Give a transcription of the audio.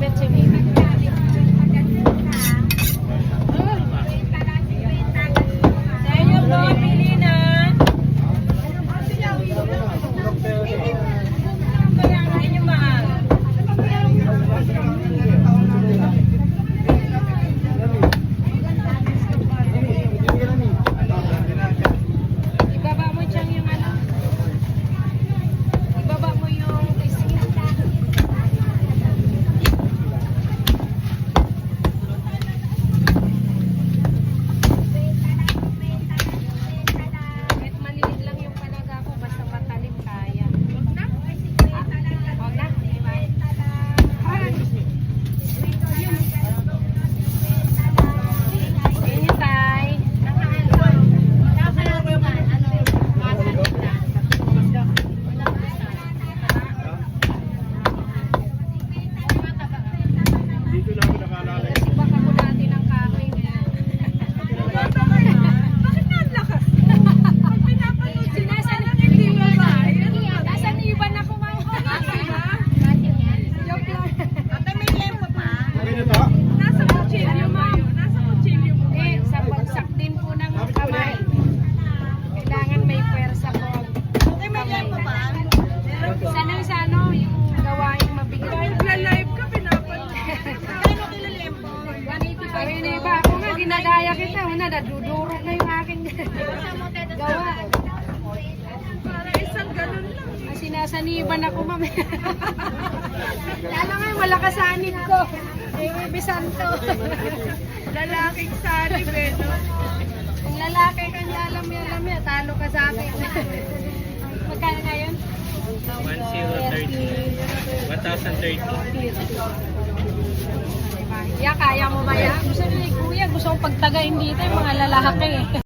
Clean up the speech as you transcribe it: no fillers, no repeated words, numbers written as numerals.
Betche Baby. Sa inyo po, pili na. Sa inyo mahal. Ibaba mo dyan yung ano. Ibaba mo yung biscuit. Kahit maliit lang yung palaga ko, basta matalim kaya. Huwag na? Huwag na? Inyo, tay. Dito lang ako nakalala. Nasibak ako dati ng kahoy. Bakit nadlakas? Pag pinapanood, sinasaniban ba? Nasaniban ako mga. Joke lang. Ate, may lempo pa. Okay na to? Nasa kutsilyo, ma'am. Nasa kutsilyo po. Eh, sa pagsak din po ng kamay. Kailangan may pwersa po. Ate, may lempo pa. Sanang sa ano, yung gawain mabigat. Nagla-live ka, pinapanood. Kano kilo lempo? 185. Ay, iba ako nga, ginagaya kita. Una, nadudurog na yung aking gawa. Para isang ganun lang. Sinasaniban ako, ma'am. Lalo nga, malakas sanib ko. Baby Santo. Lalaking sanib eh, no? Kung lalaki kang alam yan, talo ka sa akin. Magkano ngayon? 1,030. Ya, kaya mo ba yan? Gusto ni Kuya, gusto kong pagtagain dito yung mga lalaki eh.